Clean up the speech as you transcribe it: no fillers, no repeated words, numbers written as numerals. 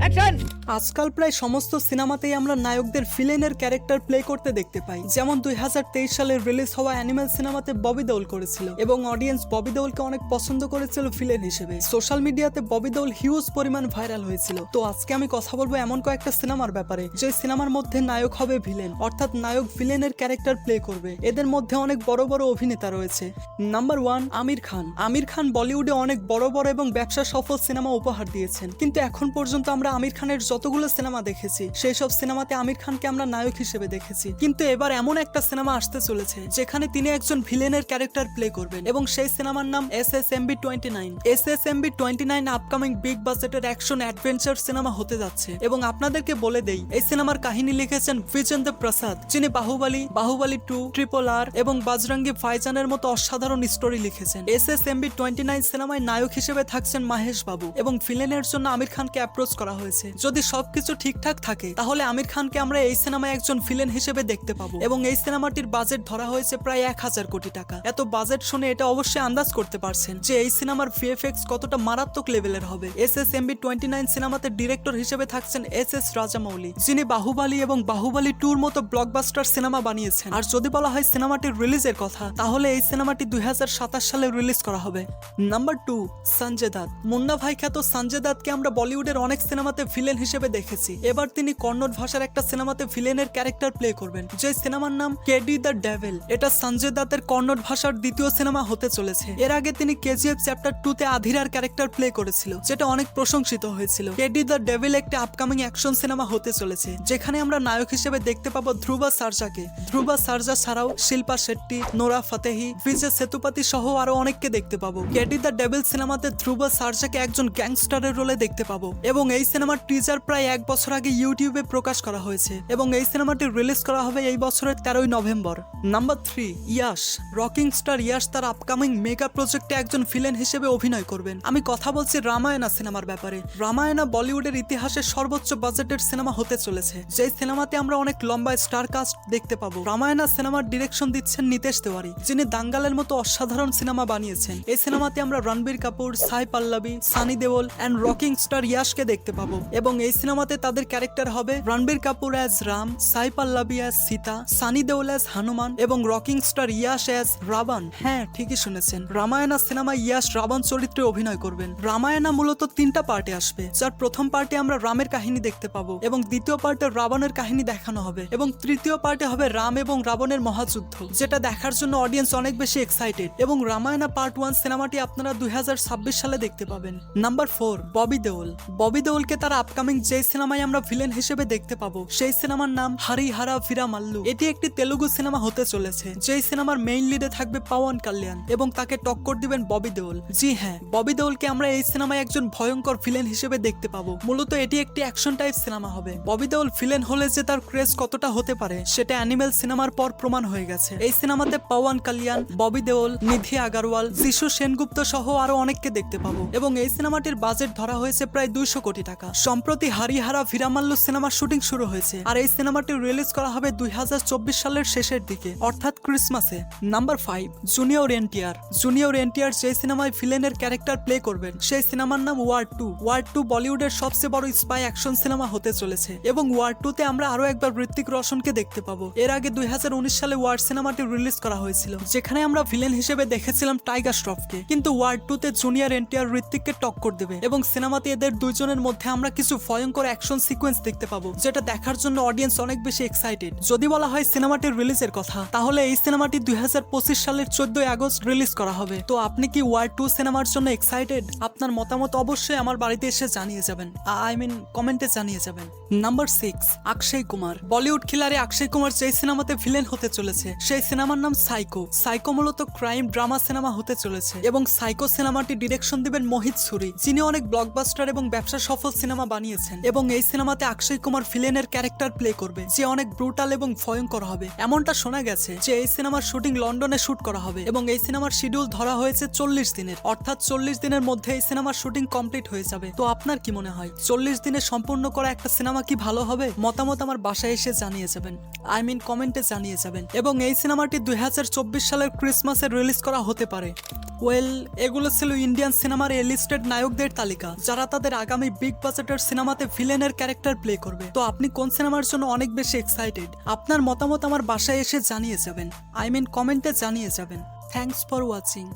আজকাল প্রায় সমস্ত সিনেমাতেই আমরা নায়কদের ভিলেনের ক্যারেক্টার প্লে করতে দেখতে পাই। যেমন 2023 সালে রিলিজ হওয়া অ্যানিমেল সিনেমাতে ববি দেওল করেছিল এবং অডিয়েন্স ববি দেওলকে অনেক পছন্দ করেছিল ভিলেন হিসেবে। সোশ্যাল মিডিয়াতে ববি দেওল হিউজ পরিমাণ ভাইরাল হয়েছিল। তো আজকে আমি কথা বলবো এমন কয়েকটা সিনেমার ব্যাপারে যে সিনেমার মধ্যে নায়ক হবে ভিলেন, অর্থাৎ নায়ক ভিলেনের ক্যারেক্টার প্লে করবে। এদের মধ্যে অনেক বড় বড় অভিনেতা রয়েছে। নাম্বার 1, আমির খান। আমির খান বলিউডে অনেক বড় বড় এবং ব্যবসা সফল সিনেমা উপহার দিয়েছেন, কিন্তু এখন পর্যন্ত আমরা আমির খানের যতগুলো সিনেমা দেখেছি সেই সব সিনেমাতে আমির খানকে আমরা নায়ক হিসেবে দেখেছি। কিন্তু এবার এমন একটা সিনেমা আসতে চলেছে যেখানে তিনি একজন ভিলেনের ক্যারেক্টার প্লে করবেন এবং সেই সিনেমার নাম SSMB29। SSMB29 আপকামিং বিগ বাজেটের অ্যাকশন অ্যাডভেঞ্চার সিনেমা হতে যাচ্ছে। এবং আপনাদেরকে বলে দেই, এই সিনেমার কাহিনী লিখেছেন বিজেন্দ্র প্রসাদ, যিনি বাহুবলী, বাহুবলী 2, RRR এবং বজরঙ্গী ভাইজানের মতো অসাধারণ স্টোরি লিখেছেন। SSMB29 সিনেমায় নায়ক হিসেবে থাকছেন মাহেশ বাবু এবং ভিলেনের জন্য আমির খানকে অ্যাপ্রোচ করা হয়েছে। যদি সবকিছু ঠিকঠাক থাকে তাহলে আমির খানকে আমরা এই সিনেমায় একজন ভিলেন হিসেবে দেখতে পাবো। এবং এই সিনেমাটির বাজেট ধরা হয়েছে প্রায় 1000 কোটি টাকা। এত বাজেট শুনে এটা অবশ্যই আন্দাজ করতে পারছেন যে এই সিনেমার VFX কতটা মারাত্মক লেভেলের হবে। SSMB29 সিনেমাতে ডিরেক্টর হিসেবে থাকছেন SS রাজামৌলি, যিনি বাহুবলী এবং বাহুবলী 2-র মতো ব্লকবাস্টার সিনেমা বানিয়েছেন। আর যদি বলা হয় সিনেমাটির রিলিজের কথা, তাহলে এই সিনেমাটি 2027 সালে রিলিজ করা হবে। নাম্বার 2, সঞ্জয় দত্ত। মুন্না ভাই খ্যাত সঞ্জয় দত্তকে আমরা বলিউডের অনেক সিনেমাতে ভিলেন হিসেবে দেখেছি। এবার তিনি কন্নড় ভাষার একটা সিনেমাতে ভিলেনের ক্যারেক্টার প্লে করবেন, যে সিনেমার নাম কেডি দ্য ডেভিল। এটা সঞ্জয় দত্তের কন্নড় ভাষার দ্বিতীয় সিনেমা হতে চলেছে। এর আগে তিনি KGF চ্যাপ্টার 2-তে আধিরার ক্যারেক্টার প্লে করেছিল, যেটা অনেক প্রশংসিত হয়েছিল। কেডি দ্য ডেভিল একটি আপকামিং অ্যাকশন সিনেমা হতে চলেছে, যেখানে আমরা নায়ক হিসেবে দেখতে পাবো ধ্রুবা সার্জাকে। ধ্রুবা সার্জা ছাড়াও শিল্পা শেট্টি, নোরা ফাতেহি, বিজয় সেতুপতি সহ আরো অনেককে দেখতে পাবো। কেডি দ্য ডেভিল সিনেমাতে ধ্রুবা সার্জাকে একজন গ্যাংস্টারের রোলে দেখতে পাবো। এবং এই সিনেমার টিজার প্রায় 1 বছর আগে ইউটিউবে প্রকাশ করা হয়েছে এবং এই সিনেমাটি রিলিজ করা হবে এই বছরের 13ই November. Number 3, Yash. Rocking star Yash তার আপকামিং মেগা প্রজেক্টে একজন ভিলেন হিসেবে অভিনয় করবেন। আমি কথা বলছি রামায়ণা সিনেমার ব্যাপারে। রামায়ণা বলিউডের ইতিহাসে সর্বোচ্চ বাজেটের সিনেমা হতে চলেছে, যে সিনেমাতে আমরা অনেক লম্বা স্টার কাস্ট দেখতে পাবো। রামায়ণা সিনেমার ডিরেকশন দিচ্ছেন নিতেশ তিওয়ারি, যিনি দাঙ্গালের মতো অসাধারণ সিনেমা বানিয়েছেন। এই সিনেমাতে আমরা Ranbir Kapoor, Sai Pallavi, Sunny Deol and rocking star ইয়াশকে দেখতে পাবো। এবং এই সিনেমাতে তাদের ক্যারেক্টার হবে Ranbir Kapoor as Ram, Sai Pallavi as Sita, Sunny Deol as Hanuman এবং rocking star Yash as Ravan. হ্যাঁ, ঠিকই শুনেছেন, রামায়ণা সিনেমায় ইয়াশ রাবণ চরিত্রে অভিনয় করবেন। রামায়ণা মূলত 3টা পার্টে আসবে, যার প্রথম পার্টে আমরা রামের কাহিনী দেখতে পাবো এবং দ্বিতীয় পার্টে রাবণের কাহিনী দেখানো হবে এবং তৃতীয় পার্টে হবে রাম এবং রাবণের মহাযুদ্ধ, যেটা দেখার জন্য অডিয়েন্স অনেক বেশি এক্সাইটেড। এবং রামায়ণা পার্ট 1 সিনেমাটি আপনারা 2026 সালে দেখতে পাবেন। নাম্বার 4, ববি দেওল। ববি দেওলকে তার আপকামিং যে সিনেমায় আমরা ভিলেন হিসেবে দেখতে পাবো সেই সিনেমার নাম হরিহরা ভিরামাল্লু। এটি একটি তেলুগু সিনেমা হতে চলেছে, যেই সিনেমার মেইন লিডে থাকবে পাওয়ান কাল্যাণ এবং তাকে টক্কর দিবেন ববি দেওল। জি হ্যাঁ, ববি দেওলকে আমরা এই সিনেমায় একজন ভয়ঙ্কর ভিলেন হিসেবে দেখতে পাবো। মূলত এটি একটি অ্যাকশন টাইপ সিনেমা হবে। ববি দেওল ভিলেন হলে যে তার ক্রেজ কতটা হতে পারে সেটা অ্যানিমেল সিনেমার পর প্রমাণ হয়ে গেছে। এই সিনেমাতে পাওয়ান কাল্যাণ, ববি দেওল, নিধি আগারওয়াল, যিশু সেনগুপ্ত সহ আরো অনেককে দেখতে পাবো। এবং এই সিনেমাটির বাজেট ধরা হয়েছে প্রায় 200 কোটি টাকা। সম্প্রতি হরিহরা ভিরামাল্লু সিনেমার শুটিং শুরু হয়েছে আর এই সিনেমাটি রিলিজ করা হবে 2024 সালের শেষের দিকে, অর্থাৎ ক্রিসমাসে। Number 5, junior NTR. Junior NTR যে সিনেমায় ভিলেনের ক্যারেক্টার প্লে করবেন সেই সিনেমার নাম ওয়ার 2। ওয়ার 2 বলিউডের সবচেয়ে বড় স্পাই অ্যাকশন সিনেমা হতে চলেছে এবং ওয়ার 2-তে আমরা আরো একবার ঋত্বিক রোশনকে দেখতে পাবো। এর আগে 2019 সালে ওয়ার সিনেমাটি রিলিজ করা হয়েছিল, যেখানে আমরা ভিলেন হিসেবে দেখেছিলাম টাইগার শ্রফকে। কিন্তু ওয়ার 2-তে জুনিয়র এনটিআর ঋত্বিককে টক্কর দেবে এবং সিনেমাতে এদের দুইজনের মধ্যে আমরা কিছু ভয়ঙ্কর অ্যাকশন সিকোয়েন্স দেখতে পাবো, যেটা দেখার জন্য অডিয়েন্স অনেক বেশি এক্সাইটেড। যদি বলা হয় সিনেমাটির রিলিজের কথা, তাহলে এই সিনেমাটি 2025 সালের 14 আগস্ট রিলিজ করা হবে। তো আপনি কি ওয়ার 2 সিনেমার জন্য এক্সাইটেড? আপনার মতামত অবশ্যই আমার বাড়িতে এসে জানিয়ে যাবেন, কমেন্টে জানিয়ে যাবেন। নাম্বার 6, অক্ষয় কুমার। বলিউড খিলাড়ি অক্ষয় কুমার যে সিনেমাতে ভিলেন হতে চলেছে সেই সিনেমার নাম সাইকো। সাইকো মূলত ক্রাইম ড্রামা সিনেমা হতে চলেছে এবং সাইকো সিনেমাটি ডিরেকশন দিবেন মোহিত সুরি, যিনি অনেক ব্লকবাস্টার এবং ব্যবসা সফল সিনেমা বানিয়েছেন। এবং এই সিনেমাতে অক্ষয় কুমার ভিলেনের ক্যারেক্টার প্লে করবে, যে অনেক ব্রুটাল এবং ভয়ঙ্কর হবে। এমনটা শোনা গেছে যে এই সিনেমার শুটিং লন্ডনে শুট করা হবে এবং এই সিনেমার শিডিউল ধরা হয়েছে 40 দিনের, অর্থাৎ 40 দিনের মধ্যে এই সিনেমার শুটিং কমপ্লিট হয়ে যাবে। তো আপনার কি মনে হয় 40 দিনে সম্পূর্ণ করা একটা সিনেমা কি ভালো হবে? মতামত আমার বাসায় এসে জানিয়ে যাবেন, কমেন্টে জানিয়ে যাবেন। এবং এই সিনেমাটি 2024 সালের ক্রিসমাসে রিলিজ করা হতে পারে। ওয়েল, এগুলো ছিল ইন্ডিয়ান সিনেমার এ লিস্টেড নায়কদের তালিকা যারা তাদের আগামী বিগ বাজেট বাজেটের সিনেমাতে ভিলেনের ক্যারেক্টার প্লে করবে। তো আপনি কোন সিনেমার জন্য অনেক বেশি এক্সাইটেড? আপনার মতামত আমার বাসায় এসে জানিয়ে যাবেন, কমেন্টে জানিয়ে যাবেন। Thanks for watching.